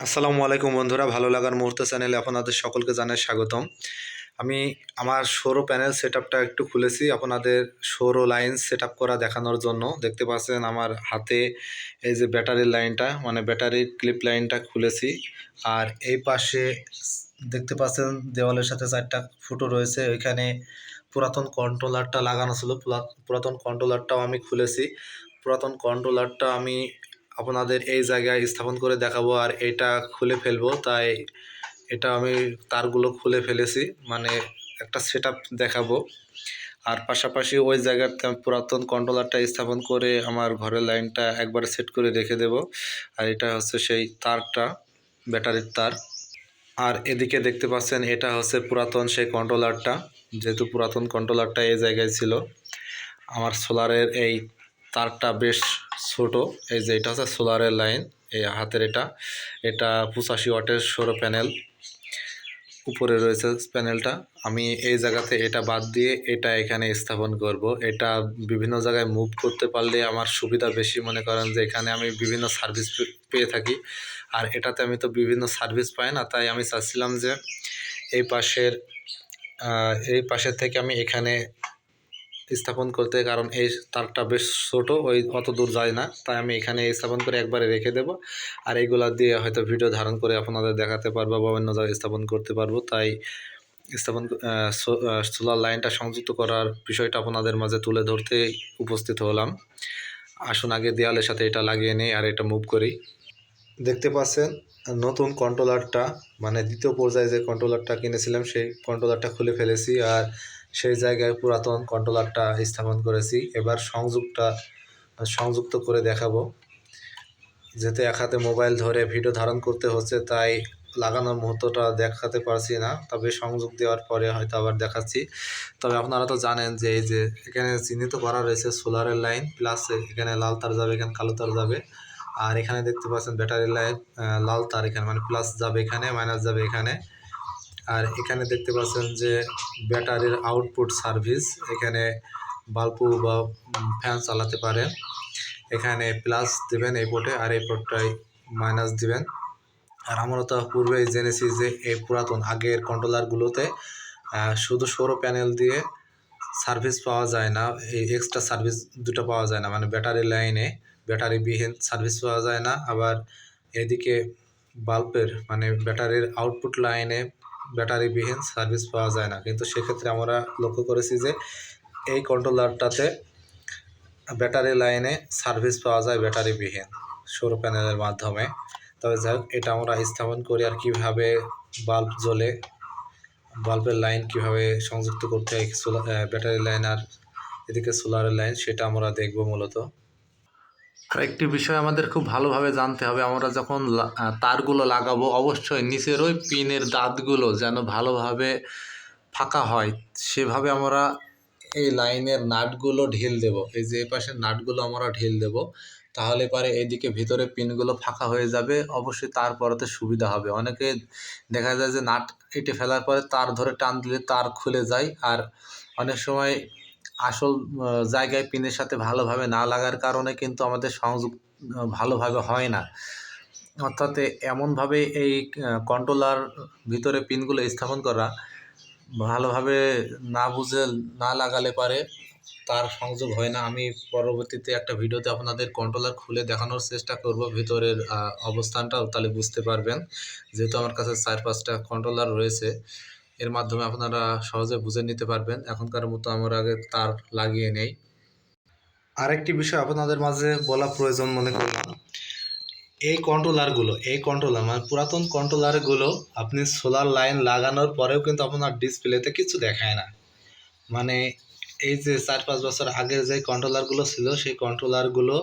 আসসালামু আলাইকুম বন্ধুরা, ভালো লাগার মুহূর্ত চ্যানেলে আপনাদের সকলকে জানাই স্বাগতম। আমি আমার সৌর প্যানেল সেটআপটা একটু খুলেছি আপনাদের সৌর লাইন সেটআপ করা দেখানোর জন্য। দেখতে পাচ্ছেন আমার হাতে এই যে ব্যাটারির লাইনটা, মানে ব্যাটারির ক্লিপ লাইনটা খুলেছি। আর এই পাশে দেখতে পাচ্ছেন দেওয়ালের সাথে 4টা ফুটো রয়েছে, ওইখানে পুরাতন কন্ট্রোলারটা লাগানো ছিল। পুরাতন কন্ট্রোলারটাও আমি খুলেছি। পুরাতন কন্ট্রোলারটা আমি আপনাদের এই জায়গায় স্থাপন করে দেখাবো, আর এটা খুলে ফেলবো। তাই এটা আমি তারগুলো খুলে ফেলেছি, মানে একটা সেটআপ দেখাবো। আর পাশাপাশি ওই জায়গাতে আমি পুরাতন কন্ট্রোলারটা স্থাপন করে আমার ঘরের লাইনটা একবারে সেট করে রেখে দেব। আর এটা হচ্ছে সেই তারটা, ব্যাটারির তার। আর এদিকে দেখতে পাচ্ছেন এটা হচ্ছে পুরাতন সেই কন্ট্রোলারটা। যেহেতু পুরাতন কন্ট্রোলারটা এই জায়গায় ছিল, আমার সোলারের এই তারটা বেশ ছোট। এই যে এটা হচ্ছে সোলারের লাইন, এই হাতের এটা 85 ওয়াটের সৌর প্যানেল উপরে রয়েছে প্যানেলটা। আমি এই জায়গাতে এটা বাদ দিয়ে এটা এখানে স্থাপন করব। এটা বিভিন্ন জায়গায় মুভ করতে পারলে আমার সুবিধা বেশি। মনে করেন যে এখানে আমি বিভিন্ন সার্ভিস পেয়ে থাকি, আর এটাতে আমি তো বিভিন্ন সার্ভিস পাই না। তাই আমি চাচ্ছিলাম যে এই পাশের থেকে আমি এখানে স্থাপন করতে, কারণ এই তারটা বেশ ছোট, ওই অত দূর যায় না। তাই আমি এখানে স্থাপন করে একবারে রেখে দেব। আর এইগুলা দিয়ে হয়তো ভিডিও ধারণ করে আপনাদের দেখাতে পারবো বা অন্য জায়গায় স্থাপন করতে পারবো। তাই স্থাপন সোলার লাইনটা সংযুক্ত করার বিষয়টা আপনাদের মাঝে তুলে ধরতে উপস্থিত হলাম। আসুন আগে দেয়ালের সাথে এটা লাগিয়ে নিই আর এটা মুভ করি। দেখতে পাচ্ছেন নতুন কন্ট্রোলারটা, মানে দ্বিতীয় পর্যায়ে যে কন্ট্রোলারটা কিনেছিলাম সেই কন্ট্রোলারটা খুলে ফেলেছি, আর সেই জায়গায় পুরাতন কন্ট্রোলারটা স্থাপন করেছি। এবার সংযুক্ত করে দেখাবো। যেহেতু এক হাতে মোবাইল ধরে ভিডিও ধারণ করতে হচ্ছে, তাই লাগানোর মুহূর্তটা দেখাতে পারছি না। তবে সংযোগ দেওয়ার পরে হয়তো আবার দেখাচ্ছি। তবে আপনারা তো জানেন যে এই যে এখানে চিহ্নিত করা রয়েছে সোলারের লাইন, প্লাস এখানে লাল তার যাবে, এখানে কালো তার যাবে। আর এখানে দেখতে পাচ্ছেন ব্যাটারি লাইন, লাল তার এখানে, মানে প্লাস যাবে এখানে, মাইনাস যাবে এখানে। আর এখানে দেখতে পাচ্ছেন যে ব্যাটারির আউটপুট সার্ভিস, এখানে বাল্বু বা ফ্যান চালাতে পারেন। এখানে প্লাস দেবেন এই পোর্টে, আর এই পোর্টটাই মাইনাস দিবেন। আর আমরা তো পূর্বেই জেনেছি যে এই পুরাতন আগের কন্ট্রোলারগুলোতে শুধু সৌর প্যানেল দিয়ে সার্ভিস পাওয়া যায় না, এই এক্সট্রা সার্ভিস দুটো পাওয়া যায় না, মানে ব্যাটারি লাইনে ব্যাটারিবিহীন সার্ভিস পাওয়া যায় না। আবার এদিকে বাল্বের, মানে ব্যাটারির আউটপুট লাইনে ব্যাটারিবিহীন সার্ভিস পাওয়া যায় না। কিন্তু সেক্ষেত্রে আমরা লক্ষ্য করেছি যে এই কন্ট্রোলারটাতে ব্যাটারি লাইনে সার্ভিস পাওয়া যায় ব্যাটারিবিহীন সৌর প্যানেলের মাধ্যমে। তবে যাই হোক, এটা আমরা স্থাপন করি। আর কীভাবে বাল্ব জ্বলে, বাল্বের লাইন কিভাবে সংযুক্ত করতে হয় ব্যাটারি লাইন আর এদিকে সোলারের লাইন, সেটা আমরা দেখব মূলত। আরেকটি বিষয় আমাদের খুব ভালোভাবে জানতে হবে, আমরা যখন তারগুলো লাগাবো অবশ্যই নিচের ওই পিনের দাঁতগুলো যেন ভালোভাবে ফাঁকা হয়, সেভাবে আমরা এই লাইনের নাটগুলো ঢিল দেব। এই যে এই পাশের নাটগুলো আমরা ঢিল দেব, তাহলে পরে এইদিকে ভিতরে পিনগুলো ফাঁকা হয়ে যাবে। অবশ্যই তার পরতে সুবিধা হবে। অনেকে দেখা যায় যে নাট কেটে ফেলার পরে তার ধরে টান দিলে তার খুলে যায়, আর অনেক সময় আসল জায়গায় পিনের সাথে ভালোভাবে না লাগার কারণে কিন্তু আমাদের সংযোগ ভালোভাবে হয় না। অর্থাৎ এমনভাবে এই কন্ট্রোলার ভিতরে পিনগুলো স্থাপন করা, ভালোভাবে না বুঝে না লাগালে পারে তার সংযোগ হয় না। আমি পরবর্তীতে একটা ভিডিওতে আপনাদের কন্ট্রোলার খুলে দেখানোর চেষ্টা করব ভিতরের অবস্থানটাও, তাহলে বুঝতে পারবেন। যেহেতু আমার কাছে 4-5টা কন্ট্রোলার রয়েছে, এর মাধ্যমে আপনারা সহজে বুঝে নিতে পারবেন। এখনকার মতো আমরা আগে তার লাগিয়ে নেই। আরেকটি বিষয় আপনাদের মাঝে বলা প্রয়োজন মনে করলাম, এই কন্ট্রোলার মানে পুরাতন কন্ট্রোলারগুলো আপনি সোলার লাইন লাগানোর পরেও কিন্তু আপনার ডিসপ্লেতে কিছু দেখায় না। মানে এই যে 4-5 বছর আগের যে কন্ট্রোলারগুলো ছিল, সেই কন্ট্রোলারগুলো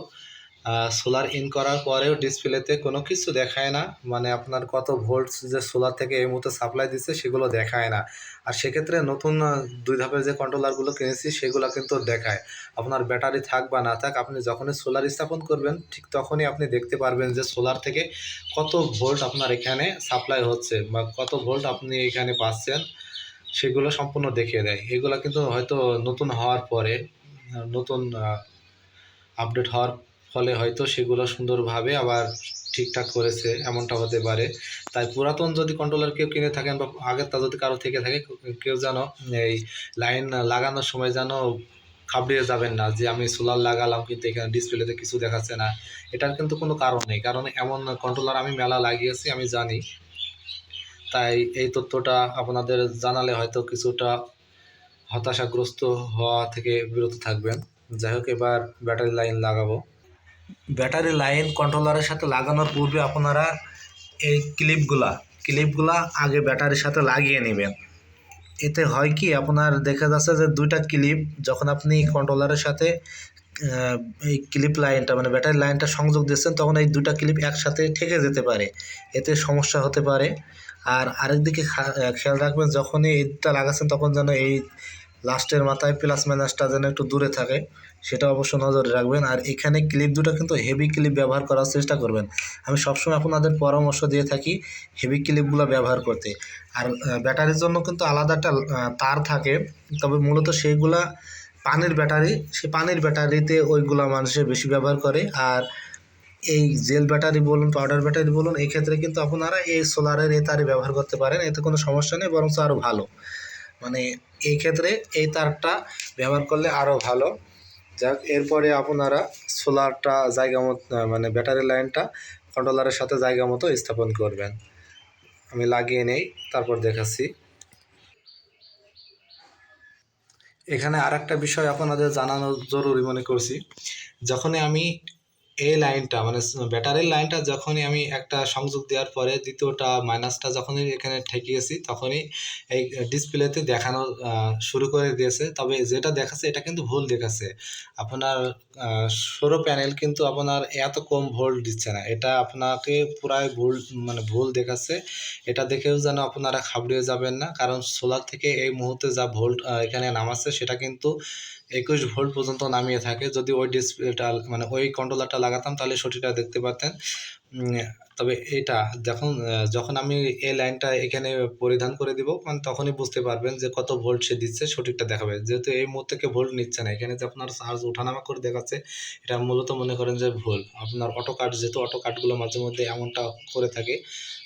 সোলার ইন করার পরেও ডিসপ্লেতে কোনো কিছু দেখায় না। মানে আপনার কত ভোল্টস যে সোলার থেকে এই মুহূর্তে সাপ্লাই দিচ্ছে সেগুলো দেখায় না। আর সেক্ষেত্রে নতুন 2 ধাপের যে কন্ট্রোলারগুলো কিনেছি সেগুলো কিন্তু দেখায়। আপনার ব্যাটারি থাক বা না থাক, আপনি যখনই সোলার স্থাপন করবেন ঠিক তখনই আপনি দেখতে পারবেন যে সোলার থেকে কত ভোল্ট আপনার এখানে সাপ্লাই হচ্ছে বা কত ভোল্ট আপনি এখানে পাচ্ছেন, সেগুলো সম্পূর্ণ দেখিয়ে দেয়। এগুলো কিন্তু হয়তো নতুন হওয়ার পরে, নতুন আপডেট হওয়ার ফলে হয়তো সেগুলো সুন্দরভাবে আবার ঠিকঠাক করেছে এমনটা হতে পারে। তাই পুরাতন যদি কন্ট্রোলার কেউ কিনে থাকেন বা আগেরটা যদি কারো থেকে থাকে, কেউ যেন এই লাইন লাগানোর সময় যেন ঘাবড়িয়ে যাবেন না যে আমি সোলার লাগালাম কিন্তু এখানে ডিসপ্লেতে কিছু দেখাচ্ছে না। এটার কিন্তু কোনো কারণ নেই, কারণ এমন কন্ট্রোলার আমি মেলা লাগিয়েছি, আমি জানি। তাই এই তথ্যটা আপনাদের জানালে হয়তো কিছুটা হতাশাগ্রস্ত হওয়া থেকে বিরত থাকবেন। যাই হোক, এবার ব্যাটারি লাইন লাগাবো। ব্যাটারি লাইন কন্ট্রোলারের সাথে লাগানোর পূর্বে আপনারা এই ক্লিপগুলা আগে ব্যাটারির সাথে লাগিয়ে নেবেন। এতে হয় কি, আপনার দেখা যাচ্ছে যে দুইটা ক্লিপ যখন আপনি কন্ট্রোলারের সাথে এই ক্লিপ লাইনটা মানে ব্যাটারি লাইনটা সংযোগ দিচ্ছেন, তখন এই দুটা ক্লিপ একসাথে ঠেকে যেতে পারে, এতে সমস্যা হতে পারে। আর আরেক দিকে খেয়াল রাখবেন, যখনই এইটা লাগাচ্ছেন তখন যেন এই লাস্টের মাথায় প্লাস মাইনাসটা যেন একটু দূরে থাকে, সেটা অবশ্য নজরে রাখবেন। আর এখানে ক্লিপ দুটো কিন্তু হেভি ক্লিপ ব্যবহার করার চেষ্টা করবেন। আমি সবসময় আপনাদের পরামর্শ দিয়ে থাকি হেভি ক্লিপগুলো ব্যবহার করতে। আর ব্যাটারির জন্য কিন্তু আলাদা একটা তার থাকে, তবে মূলত সেইগুলা পানির ব্যাটারি, সেই পানির ব্যাটারিতে ওইগুলা মানুষে বেশি ব্যবহার করে। আর এই জেল ব্যাটারি বলুন, পাউডার ব্যাটারি বলুন, এই ক্ষেত্রে কিন্তু আপনারা এই সোলারের এই তারই ব্যবহার করতে পারেন, এতে কোনো সমস্যা নেই, বরঞ্চ আরও ভালো। মানে এই ক্ষেত্রে এই তারটা ব্যবহার করলে আরও ভালো। যাক, এরপরে আপনারা সোলারটা জায়গা মতো মানে ব্যাটারি লাইনটা কন্ট্রোলারের সাথে জায়গা মতো স্থাপন করবেন। আমি লাগিয়ে নেই, তারপর দেখাচ্ছি। এখানে আর একটা বিষয় আপনাদের জানানো জরুরি মনে করছি। যখনই আমি এই লাইনটা মানে ব্যাটারির লাইনটা যখনই আমি একটা সংযোগ দেওয়ার পরে দ্বিতীয়টা মাইনাসটা যখনই এখানে ঠেকিয়েছি, তখনই এই ডিসপ্লেতে দেখানো শুরু করে দিয়েছে। তবে যেটা দেখাচ্ছে এটা কিন্তু ভুল দেখাচ্ছে। আপনার সৌর প্যানেল কিন্তু আপনার এত কম ভোল্ট দিচ্ছে না, এটা আপনাকে পুরাই ভুল মানে ভুল দেখাচ্ছে। এটা দেখেও যেন আপনারা ঘাবড়িয়ে যাবেন না, কারণ সোলার থেকে এই মুহূর্তে যা ভোল্ট এখানে নামাচ্ছে সেটা কিন্তু 21 ভোল্ট পর্যন্ত নামিয়ে থাকে। যদি ওই ডিসপ্লেটা মানে ওই কন্ট্রোলারটা লাগাতাম তাহলে সঠিকটা দেখতে পারতেন। তবে এটা যখন আমি এই লাইনটা এখানে পরিধান করে দিব, মানে তখনই বুঝতে পারবেন যে কত ভোল্ট সে দিচ্ছে, সঠিকটা দেখাবে। যেহেতু এই মুহূর্তে থেকে ভোল্ট নিচ্ছে না, এখানে যে আপনার চার্জ ওঠানামা করে দেখাচ্ছে, এটা মূলত মনে করেন যে ভুল। আপনার অটো কাট, যেহেতু অটো কাটগুলো মাঝে মধ্যে এমনটা করে থাকে,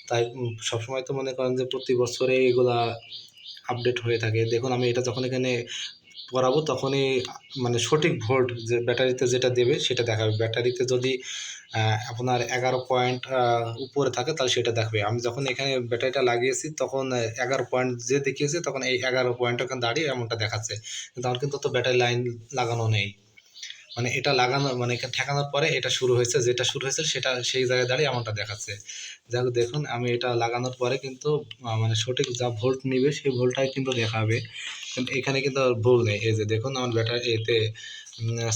তাই সবসময় তো মনে করেন যে প্রতি বছরে এগুলা আপডেট হয়ে থাকে। দেখুন, আমি এটা যখন এখানে করাবো তখনই মানে সঠিক ভোল্ট যে ব্যাটারিতে যেটা দেবে সেটা দেখাবে। ব্যাটারিতে যদি আপনার 11 পয়েন্ট উপরে থাকে তাহলে সেটা দেখাবে। আমি যখন এখানে ব্যাটারিটা লাগিয়েছি তখন 11 পয়েন্ট যে দেখিয়েছে, তখন এই 11 পয়েন্ট ওখানে দাঁড়িয়ে এমনটা দেখাচ্ছে, কিন্তু আমার কিন্তু তো ব্যাটারি লাইন লাগানো নেই। মানে এটা লাগানো মানে এখানে ঠেকানোর পরে এটা শুরু হয়েছে, যেটা শুরু হয়েছে সেটা সেই জায়গায় দাঁড়িয়ে এমনটা দেখাচ্ছে। যাই হোক, দেখুন আমি এটা লাগানোর পরে কিন্তু মানে সঠিক যা ভোল্ট নিবে সেই ভোল্টটাই কিন্তু দেখাবে, কিন্তু এখানে কিন্তু আর ভুল নেই। এই যে দেখুন, আমার ব্যাটারি এতে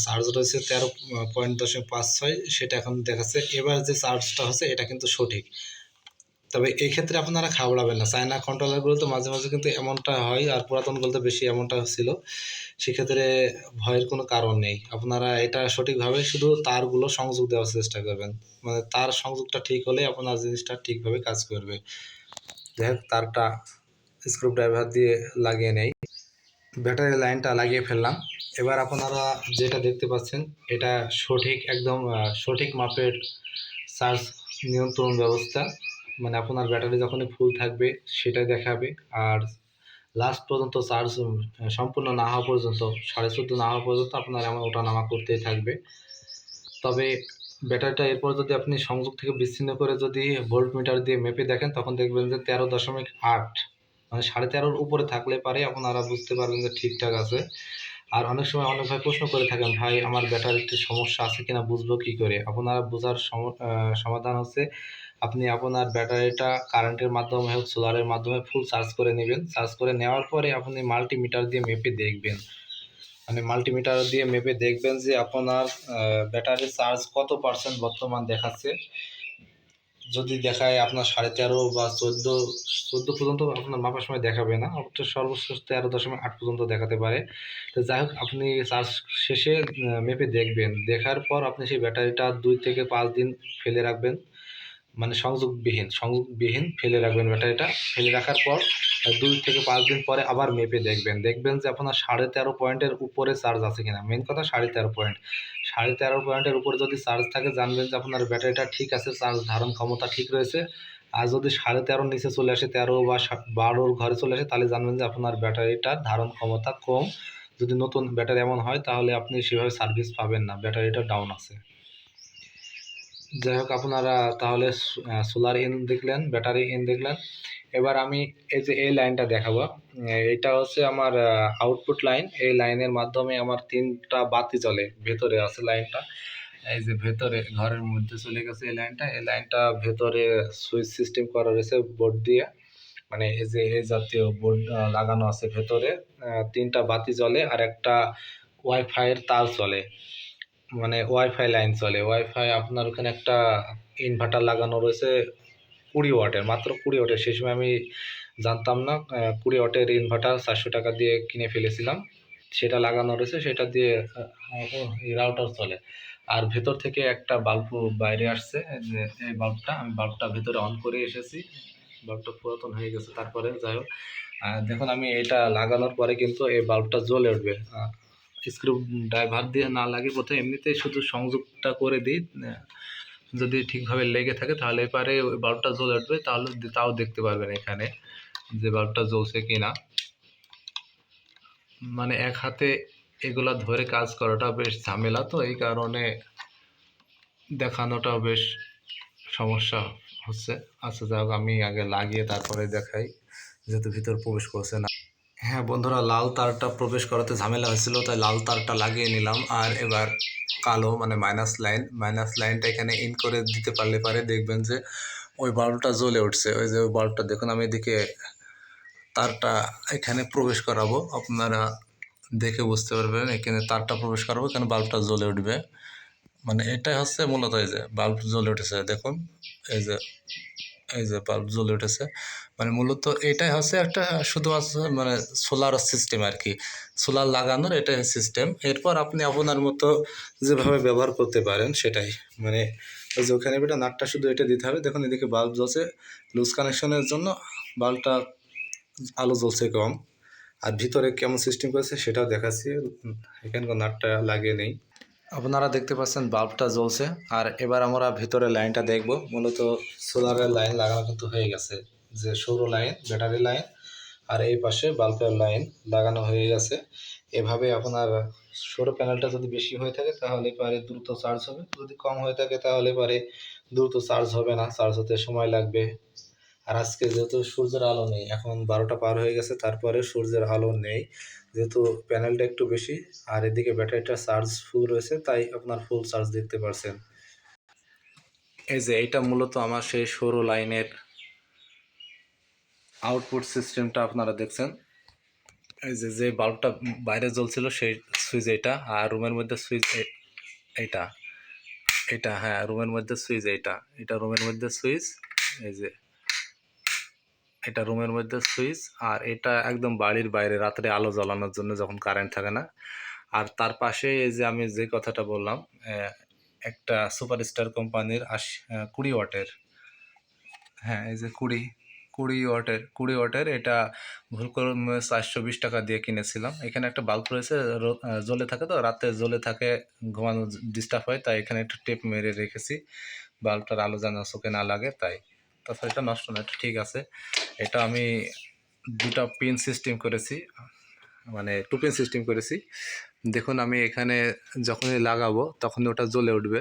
চার্জ রয়েছে 13.56, সেটা এখন দেখাচ্ছে। এবার যে চার্জটা হচ্ছে এটা কিন্তু সঠিক। তবে এই ক্ষেত্রে আপনারা ঘাবড়াবেন না, চায়না কন্ট্রোলারগুলো তো মাঝে মাঝে কিন্তু এমনটা হয়, আর পুরাতনগুলো তো বেশি এমনটা ছিল। সেক্ষেত্রে ভয়ের কোনো কারণ নেই। আপনারা এটা সঠিকভাবে শুধু তারগুলো সংযোগ দেওয়ার চেষ্টা করবেন, মানে তার সংযোগটা ঠিক হলে আপনার জিনিসটা ঠিকভাবে কাজ করবে। যাই হোক, তারটা স্ক্রু ড্রাইভার দিয়ে লাগিয়ে নেই। ব্যাটারি লাইনটা লাগিয়ে ফেললাম। এবার আপনারা যেটা দেখতে পাচ্ছেন এটা সঠিক একদম সঠিক মাপের চার্জ নিয়ন্ত্রণ ব্যবস্থা। মানে আপনার ব্যাটারি যখনই ফুল থাকবে সেটাই দেখাবে, আর লাস্ট পর্যন্ত চার্জ সম্পূর্ণ না হওয়া পর্যন্ত, 14.5 না হওয়া পর্যন্ত আপনার এমন ওঠানামা করতেই থাকবে। তবে ব্যাটারিটা এরপর যদি আপনি সংযোগ থেকে বিচ্ছিন্ন করে যদি ভোল্ট মিটার দিয়ে মেপে দেখেন, তখন দেখবেন যে 13.8, মানে 13.5-র উপরে থাকলে পারে আপনারা বুঝতে পারবেন যে ঠিকঠাক আছে। আর অনেক সময় অনেক ভাই প্রশ্ন করে থাকেন, ভাই আমার ব্যাটারিতে সমস্যা আছে কিনা বুঝবো কি করে? আপনারা বোঝার সমাধান হচ্ছে আপনি আপনার ব্যাটারিটা কারেন্টের মাধ্যমে হোক সোলারের মাধ্যমে ফুল চার্জ করে নেবেন। চার্জ করে নেওয়ার পরে আপনি মাল্টিমিটার দিয়ে মেপে দেখবেন, মানে মাল্টিমিটার দিয়ে মেপে দেখবেন যে আপনার ব্যাটারির চার্জ কত পার্সেন্ট বর্তমান দেখাচ্ছে। যদি দেখায় আপনার 13.5 বা 14 পর্যন্ত আপনার মাপার সময় দেখাবে না, অবশ্য সর্বোচ্চ 13.8 পর্যন্ত দেখাতে পারে। তো যাই হোক, আপনি চার্জ শেষে মেপে দেখবেন, দেখার পর আপনি সেই ব্যাটারিটা 2 থেকে 5 দিন ফেলে রাখবেন, মানে সংযোগবিহীন ফেলে রাখবেন ব্যাটারিটা। ফেলে রাখার পর 2 থেকে 5 দিন পরে আবার মেপে দেখবেন যে আপনার 13.5 পয়েন্টের উপরে চার্জ আছে কিনা। মেন কথা 13.5 পয়েন্ট, 13.5 পয়েন্টের উপরে যদি চার্জ থাকে জানবেন যে আপনার ব্যাটারিটা ঠিক আছে, চার্জ ধারণ ক্ষমতা ঠিক রয়েছে। আর যদি 13.5 নিচে চলে আসে, 13 বা 12 ঘরে চলে আসে, তাহলে জানবেন যে আপনার ব্যাটারিটার ধারণ ক্ষমতা কম। যদি নতুন ব্যাটারি এমন হয় তাহলে আপনি সেভাবে সার্ভিস পাবেন না, ব্যাটারিটা ডাউন আছে। যাই হোক, আপনারা তাহলে সোলার ইন দেখলেন, ব্যাটারি ইন দেখলেন। এবার আমি এই যে এই লাইনটা দেখাবো, এটা হচ্ছে আমার আউটপুট লাইন। এই লাইনের মাধ্যমে আমার 3টা বাতি জ্বলে, ভেতরে আছে লাইনটা। এই যে ভেতরে ঘরের মধ্যে চলে গেছে এই লাইনটা। এই লাইনটা ভেতরে সুইচ সিস্টেম করা রয়েছে বোর্ড দিয়ে, মানে এই যে এই জাতীয় বোর্ড লাগানো আছে ভেতরে। 3টা বাতি জ্বলে আর একটা ওয়াইফাইয়ের তার চলে, মানে ওয়াইফাই লাইন চলে। ওয়াইফাই আপনার ওখানে একটা ইনভার্টার লাগানো রয়েছে 20 ওয়াটের, মাত্র 20 ওয়াটের। সেই সময় আমি জানতাম না, 20 ওয়াটের ইনভার্টার 400 টাকা দিয়ে কিনে ফেলেছিলাম। সেটা লাগানো রয়েছে, সেটা দিয়ে রাউটার চলে। আর ভেতর থেকে একটা বাল্ব বাইরে আসছে, যে এই বাল্বটা, আমি বাল্বটা ভেতরে অন করে এসেছি। বাল্বটা পুরাতন হয়ে গেছে, তারপরে যাই হোক দেখুন, আমি এটা লাগানোর পরে কিন্তু এই বাল্বটা জ্বলে উঠবে। স্ক্রু ড্রাইভার দিয়ে না লাগে প্রথমে, এমনিতেই শুধু সংযোগটা করে দিই। যদি ঠিকভাবে লেগে থাকে তাহলে এবারে ওই বাল্বটা জ্বলে উঠবে, তাহলে তাও দেখতে পারবেন এখানে যে বাল্বটা জ্বলছে কিনা। মানে এক হাতে এগুলা ধরে কাজ করাটা বেশ ঝামেলা, তো এই কারণে দেখানোটা বেশ সমস্যা হচ্ছে। আচ্ছা যাই হোক, আমি আগে লাগিয়ে তারপরে দেখাই, যেহেতু ভিতর প্রবেশ করছে না। হ্যাঁ বন্ধুরা, লাল তারটা প্রবেশ করাতে ঝামেলা হয়েছিল, তাই লাল তারটা লাগিয়ে নিলাম। আর এবার কালো মানে মাইনাস লাইনটা এখানে ইন করে দিতে পারে দেখবেন যে ওই বাল্বটা জ্বলে উঠছে। ওই যে ওই বাল্বটা দেখুন, আমি এদিকে তারটা এখানে প্রবেশ করাবো, আপনারা দেখে বুঝতে পারবেন। এখানে তারটা প্রবেশ করাবো, এখানে বাল্বটা জ্বলে উঠবে। মানে এটাই হচ্ছে মূলত, এই যে বাল্ব জ্বলে উঠেছে দেখুন, এই যে বাল্ব জ্বলে উঠেছে। মানে মূলত এটাই হচ্ছে একটা শুধুমাত্র মানে সোলার সিস্টেম আর কি, সোলার লাগানোর এটাই সিস্টেম। এরপর আপনি আপনার মতো যেভাবে ব্যবহার করতে পারেন সেটাই, মানে ওই যে ওখানে বেটা নাটটা শুধু এটা দিতে হবে। দেখুন এদিকে বাল্ব জ্বলছে, লুজ কানেকশনের জন্য বাল্বটা আলো জ্বলছে কম। আর ভিতরে কেমন সিস্টেম করেছে সেটাও দেখাচ্ছি, এখানে নাটটা লাগিয়ে নেই। আপনারা দেখতে পাচ্ছেন বাল্বটা জ্বলছে। আর এবার আমরা ভিতরে লাইনটা দেখব। মূলত সোলারের লাইন লাগানো কিন্তু হয়ে গেছে, যে সৌর লাইন, ব্যাটারি লাইন, আর এই পাশে বাল্বের লাইন লাগানো হয়ে গেছে। এভাবে আপনার সৌর প্যানেলটা যদি বেশি হয়ে থাকে তাহলে পারে দ্রুত চার্জ হবে, যদি কম হয়ে থাকে তাহলে পারে দ্রুত চার্জ হবে না, চার্জ হতে সময় লাগবে। আর আজকে যেহেতু সূর্যের আলো নেই, এখন 12টা পার হয়ে গেছে, তারপরে সূর্যের আলো নেই, যেহেতু প্যানেলটা একটু বেশি আর এদিকে ব্যাটারিটা চার্জ ফুল রয়েছে, তাই আপনার ফুল চার্জ দেখতে পারছেন। এই যে এইটা মূলত আমার সেই সৌর লাইনের আউটপুট সিস্টেমটা আপনারা দেখছেন। এই যে বাল্বটা বাইরে জ্বলছিল সেই সুইচ এইটা, আর রুমের মধ্যে সুইচ এইটা, এটা হ্যাঁ রুমের মধ্যে সুইচ এটা রুমের মধ্যে সুইচ। এই যে এটা রুমের মধ্যে সুইচ, আর এটা একদম বাড়ির বাইরে রাত্রে আলো জ্বালানোর জন্য যখন কারেন্ট থাকে না। আর তার পাশে এই যে আমি যে কথাটা বললাম, একটা সুপারস্টার কোম্পানির 20 ওয়াটের, হ্যাঁ এই যে 20 ওয়াটের এটা ভুল করে 420 টাকা দিয়ে কিনেছিলাম। এখানে একটা বাল্ব রয়েছে, জ্বলে থাকে, তো রাতে জ্বলে থাকে, ঘুমানো ডিস্টার্ব হয়, তাই এখানে একটা টেপ মেরে রেখেছি, বাল্বটার আলো যেন চোখে না লাগে। তাই তাছাড়া এটা নষ্ট না, এটা ঠিক আছে। এটা আমি 2টা পিন সিস্টেম করেছি, মানে 2 পিন সিস্টেম করেছি। দেখুন আমি এখানে যখনই লাগাবো তখনই ওটা জ্বলে উঠবে।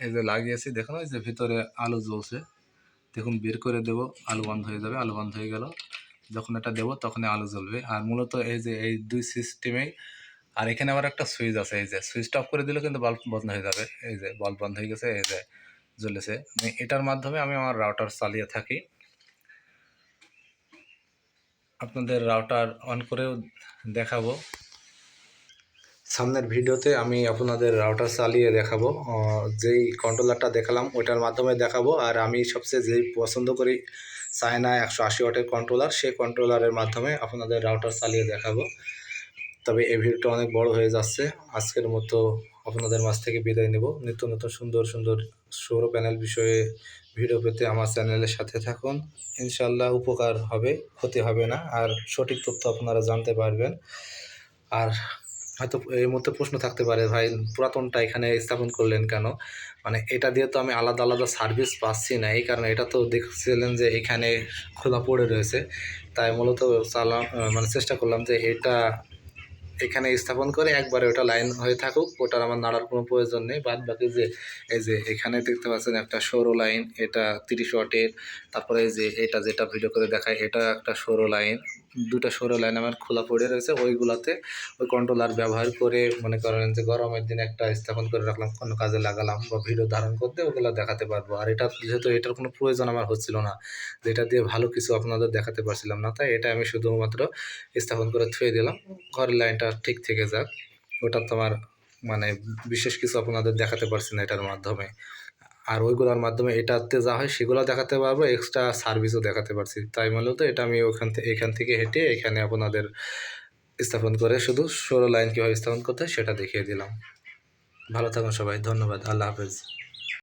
এই যে লাগিয়েছি দেখুন, ওই যে ভিতরে আলো জ্বলছে, দেখুন বের করে দেবো, আলো বন্ধ হয়ে যাবে, আলো বন্ধ হয়ে গেল। যখন এটা দেবো তখনই আলো জ্বলবে। আর মূলত এই যে এই 2 সিস্টেমেই, আর এখানে আবার একটা সুইচ আছে, এই যে সুইচটা অফ করে দিলে কিন্তু বাল্ব বন্ধ হয়ে যাবে। এই যে বাল্ব বন্ধ হয়ে গেছে, এই যে জ্বলেছে। এটার মাধ্যমে আমি আমার রাউটার চালিয়ে থাকি। আপনাদের রাউটার অন করেও দেখাবো, সামনের ভিডিওতে আমি আপনাদের রাউটার চালিয়ে দেখাবো। যেই কন্ট্রোলারটা দেখালাম ওইটার মাধ্যমে দেখাবো। আর আমি সবচেয়ে যেই পছন্দ করি চায়না 180 ওয়াটের কন্ট্রোলার, সেই কন্ট্রোলারের মাধ্যমে আপনাদের রাউটার চালিয়ে দেখাবো। তবে এই ভিডিওটা অনেক বড় হয়ে যাচ্ছে, আজকের মতো আপনাদের মাঝ থেকে বিদায় নেব। নিত্য নতুন সুন্দর সুন্দর সৌর প্যানেল বিষয়ে ভিডিও পেতে আমার চ্যানেলের সাথে থাকুন। ইনশাল্লাহ উপকার হবে, ক্ষতি হবে না, আর সঠিক তথ্য আপনারা জানতে পারবেন। আর হয়তো এই মুহূর্তে প্রশ্ন থাকতে পারে, ভাই পুরাতনটা এখানে স্থাপন করলেন কেন? মানে এটা দিয়ে তো আমি আলাদা আলাদা সার্ভিস পাচ্ছি না, এই কারণে এটা তো দেখছিলেন যে এখানে খোলা পড়ে রয়েছে, তাই মূলত মানে চেষ্টা করলাম যে এটা এখানে স্থাপন করে একবারে ওটা লাইন হয়ে থাকুক, ওটার আমার নাড়ার কোনো প্রয়োজন নেই। বাদ বাকি যে এই যে এখানে দেখতে পাচ্ছেন একটা সৌর লাইন, এটা 30 ওয়াটের। তারপরে এই যে এটা যেটা ভিডিও করে দেখায় এটা একটা সৌর লাইন, দুটা সৌর লাইন আমার খোলা পড়ে রয়েছে। ওইগুলাতে ওই কন্ট্রোলার ব্যবহার করে মনে করেন যে গরমের দিনে একটা স্থাপন করে রাখলাম, কোনো কাজে লাগালাম বা ভিডিও ধারণ করতে ওগুলো দেখাতে পারবো। আর এটা যেহেতু এটার কোনো প্রয়োজন আমার হচ্ছিল না, যেটা দিয়ে ভালো কিছু আপনাদের দেখাতে পারছিলাম না, তাই এটা আমি শুধুমাত্র স্থাপন করে থুয়ে দিলাম। ঘরের লাইনটা ঠিক থেকে যাক, ওটা তো আমার মানে বিশেষ কিছু আপনাদের দেখাতে পারছি না এটার মাধ্যমে। আর ওইগুলোর মাধ্যমে এটাতে যা হয় সেগুলো দেখাতে পারবো, এক্সট্রা সার্ভিসও দেখাতে পারছি। তাই মূলত এটা আমি এখান থেকে হেঁটে এখানে আপনাদের স্থাপন করে শুধু সৌর লাইন কীভাবে স্থাপন করতে হয় সেটা দেখিয়ে দিলাম। ভালো থাকুন সবাই, ধন্যবাদ, আল্লাহ হাফেজ।